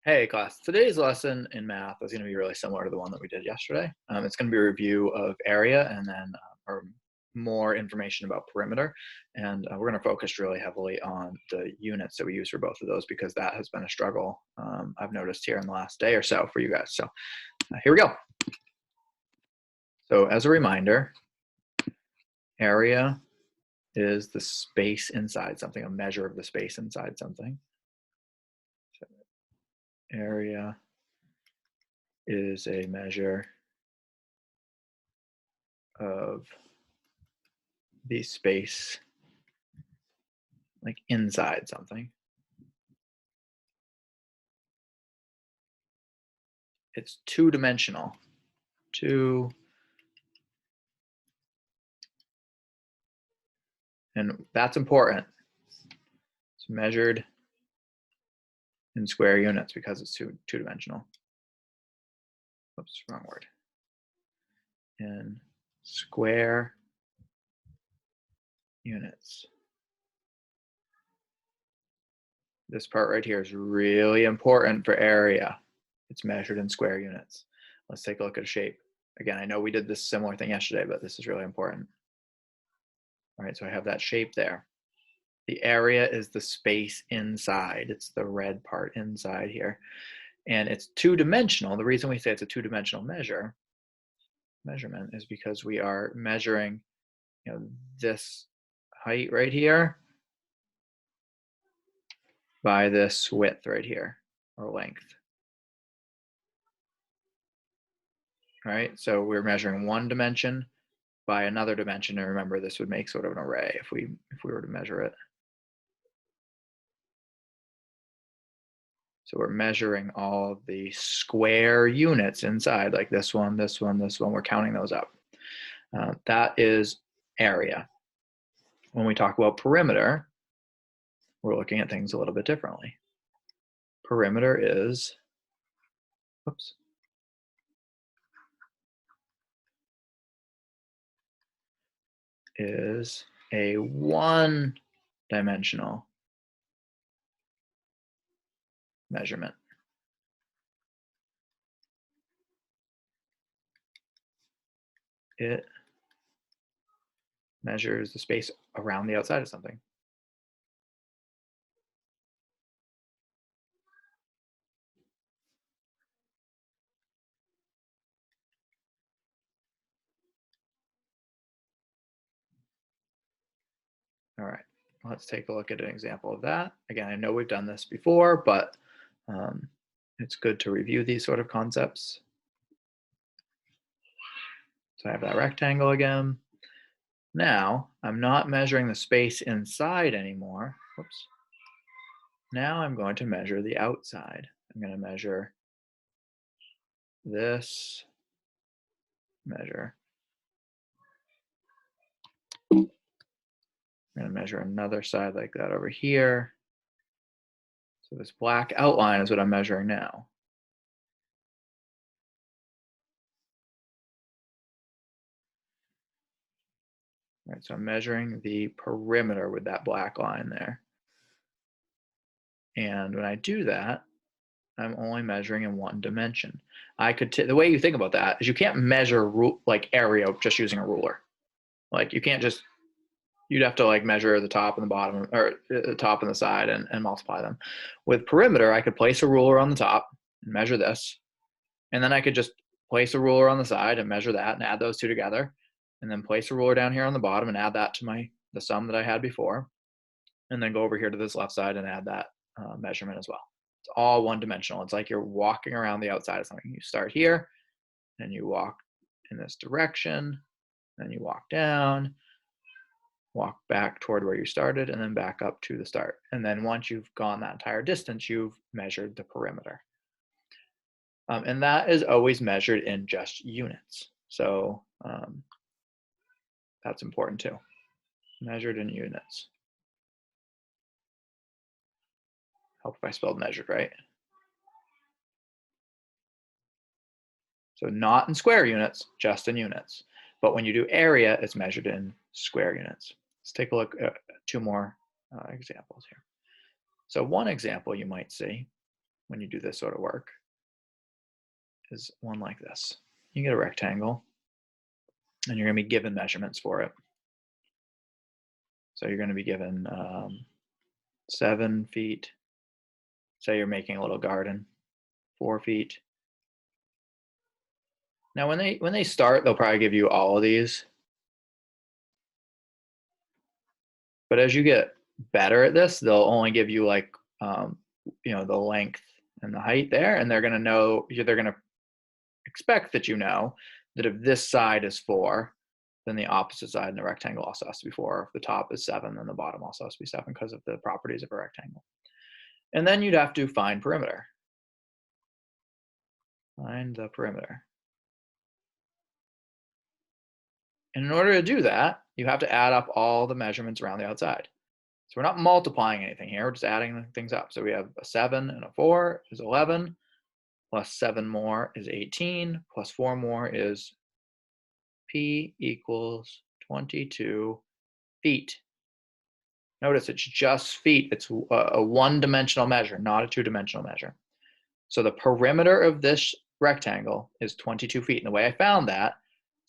Hey class, today's lesson in math is going to be really similar to the one that we did yesterday. It's going to be a review of area and then or more information about perimeter. And we're going to focus really heavily on the units that we use for both of those because that has been a struggle I've noticed here in the last day or so for you guys. So here we go. So as a reminder, area is the space inside something, a measure of the space inside something. So area is a measure of the space like inside something. It's two-dimensional. And that's important. It's measured in square units because it's two-dimensional. Oops, wrong word. In square units. This part right here is really important for area. It's measured in square units. Let's take a look at a shape. Again, I know we did this similar thing yesterday, but this is really important. All right, so I have that shape there. The area is the space inside. It's the red part inside here. And it's two-dimensional. The reason we say it's a two-dimensional measurement is because we are measuring, this height right here by this width right here, or length. All right, so we're measuring one dimension by another dimension, and remember this would make sort of an array if we were to measure it. So we're measuring all of the square units inside, like this one, this one, this one. We're counting those up. That is area. When we talk about perimeter, we're looking at things a little bit differently. Perimeter is, oops, is a one-dimensional measurement. It measures the space around the outside of something. All right, let's take a look at an example of that. Again, I know we've done this before, but it's good to review these sort of concepts. So I have that rectangle again. Now, I'm not measuring the space inside anymore. Whoops. Now I'm going to measure the outside. I'm going to measure this measure. I'm going to measure another side like that over here. So this black outline is what I'm measuring now. All right, so I'm measuring the perimeter with that black line there. And when I do that, I'm only measuring in one dimension. I could, the way you think about that is you can't measure like area just using a ruler. Like you can't just, you'd have to like measure the top and the bottom, or the top and the side and multiply them. With perimeter, I could place a ruler on the top and measure this. And then I could just place a ruler on the side and measure that and add those two together. And then place a ruler down here on the bottom and add that to the sum that I had before. And then go over here to this left side and add that measurement as well. It's all one dimensional. It's like you're walking around the outside of something. You start here and you walk in this direction, then you walk down, walk back toward where you started, and then back up to the start. And then once you've gone that entire distance, you've measured the perimeter. And that is always measured in just units. So that's important too. Measured in units. Hope if I spelled measured right. So not in square units, just in units. But when you do area, it's measured in square units. Let's take a look at two more examples here. So one example you might see when you do this sort of work is one like this. You get a rectangle, and you're going to be given measurements for it. So you're going to be given 7 feet. Say you're making a little garden, 4 feet. Now, when they start, they'll probably give you all of these. But as you get better at this, they'll only give you like, the length and the height there, and they're going to know, they're going to expect that you know that if this side is 4, then the opposite side in the rectangle also has to be 4. If the top is 7, then the bottom also has to be 7 because of the properties of a rectangle. And then you'd have to find perimeter. Find the perimeter. And in order to do that, you have to add up all the measurements around the outside. So we're not multiplying anything here, we're just adding things up. So we have a 7 and a 4 is 11, plus 7 more is 18, plus 4 more is P equals 22 feet. Notice it's just feet. It's a one-dimensional measure, not a two-dimensional measure. So the perimeter of this rectangle is 22 feet. And the way I found that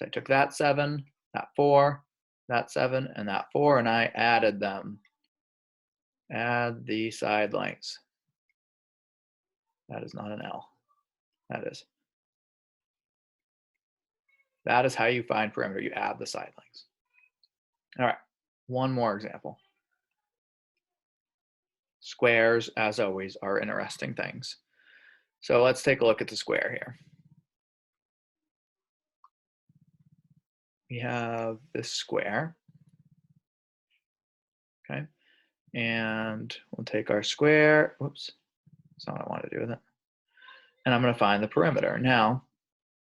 is I took that 7, that 4, that 7, and that 4, and I added them. Add the side lengths. That is not an L. That is. That is how you find perimeter. You add the side lengths. All right, one more example. Squares, as always, are interesting things. So let's take a look at the square here. We have this square, okay? And we'll take our square, whoops, that's not what I want to do with it. And I'm gonna find the perimeter. Now,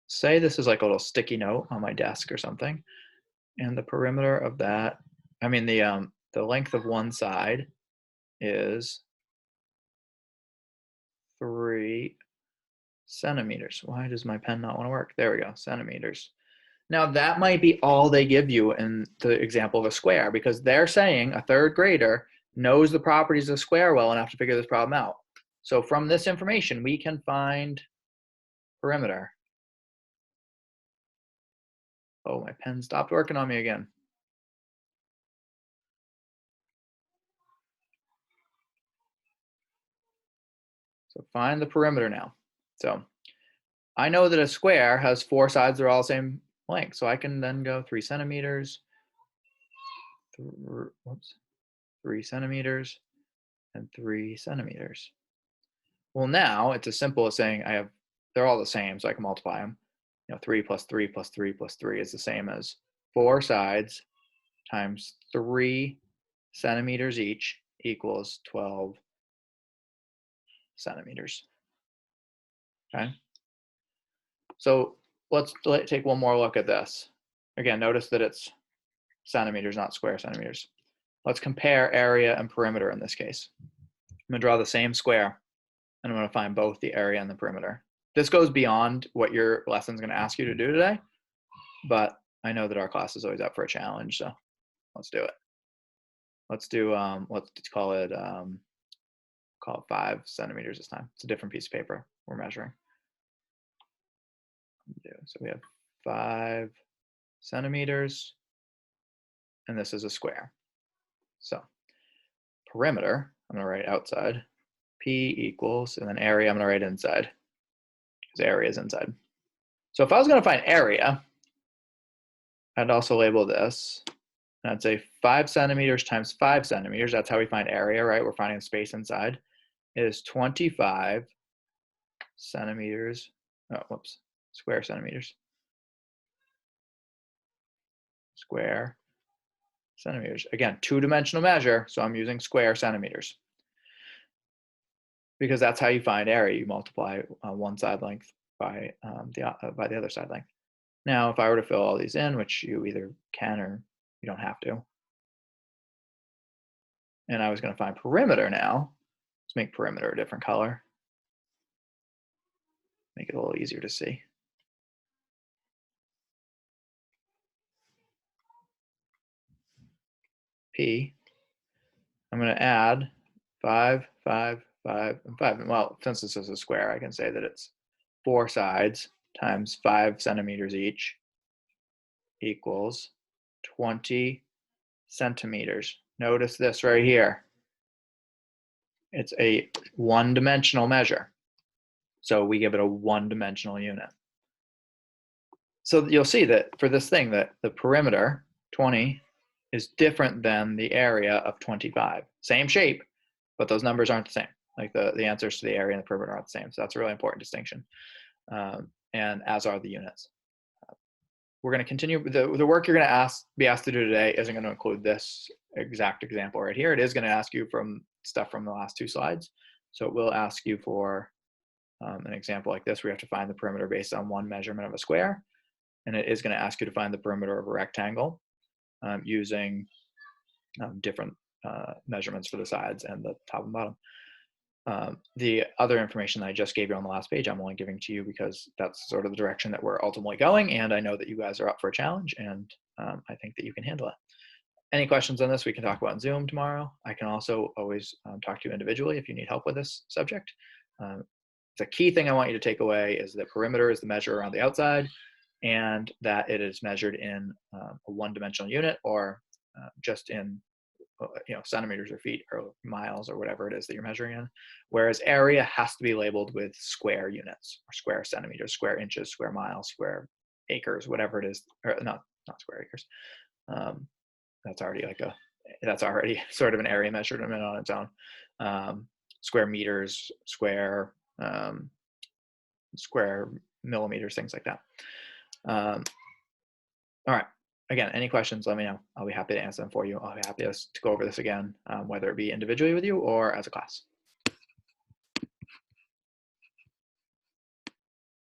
say this is like a little sticky note on my desk or something, and the perimeter of that, the length of one side is 3 centimeters. Why does my pen not want to work? There we go, centimeters. Now that might be all they give you in the example of a square, because they're saying a third grader knows the properties of a square well enough to figure this problem out. So from this information, we can find perimeter. Oh, my pen stopped working on me again. So find the perimeter now. So I know that a square has 4 sides that are all the same length. So I can then go 3 centimeters, 3 centimeters, and 3 centimeters. Well, now it's as simple as saying they're all the same, so I can multiply them. 3 plus 3 plus 3 plus 3 is the same as 4 sides times 3 centimeters each equals 12 centimeters. Okay. So let's take one more look at this. Again, notice that it's centimeters, not square centimeters. Let's compare area and perimeter in this case. I'm going to draw the same square, and I'm going to find both the area and the perimeter. This goes beyond what your lesson's going to ask you to do today, but I know that our class is always up for a challenge, so let's do it. Let's do, let's call it 5 centimeters this time. It's a different piece of paper we're measuring. So we have 5 centimeters, and this is a square. So perimeter, I'm going to write outside. P equals, and then area, I'm going to write inside, because area is inside. So if I was going to find area, I'd also label this, and I'd say 5 centimeters times 5 centimeters. That's how we find area, right? We're finding space inside. It is 25 centimeters. Oh, whoops. Square centimeters. Square centimeters. Again, two-dimensional measure, so I'm using square centimeters, because that's how you find area. You multiply one side length by the other side length. Now, if I were to fill all these in, which you either can or you don't have to, and I was going to find perimeter now, let's make perimeter a different color. Make it a little easier to see. P, I'm going to add 5, 5, 5 and 5. Well, since this is a square, I can say that it's 4 sides times 5 centimeters each equals 20 centimeters. Notice this right here. It's a one-dimensional measure. So we give it a one-dimensional unit. So you'll see that for this thing that the perimeter, 20, is different than the area of 25. Same shape, but those numbers aren't the same. Like the answers to the area and the perimeter aren't the same. So that's a really important distinction. And as are the units. We're going to continue. The work you're going to be asked to do today isn't going to include this exact example right here. It is going to ask you from stuff from the last 2 slides. So it will ask you for an example like this where you have to find the perimeter based on one measurement of a square. And it is going to ask you to find the perimeter of a rectangle using different measurements for the sides and the top and bottom. The other information that I just gave you on the last page, I'm only giving to you because that's sort of the direction that we're ultimately going. And I know that you guys are up for a challenge, and I think that you can handle it. Any questions on this, we can talk about in Zoom tomorrow. I can also always talk to you individually if you need help with this subject. The key thing I want you to take away is that perimeter is the measure around the outside, and that it is measured in a one-dimensional unit, or just in centimeters or feet or miles or whatever it is that you're measuring in. Whereas area has to be labeled with square units, or square centimeters, square inches, square miles, square acres, whatever it is. Or not square acres. That's already sort of an area measurement on its own. Square meters, square millimeters, things like that. All right. Again, any questions, let me know. I'll be happy to answer them for you. I'll be happy to go over this again, whether it be individually with you or as a class.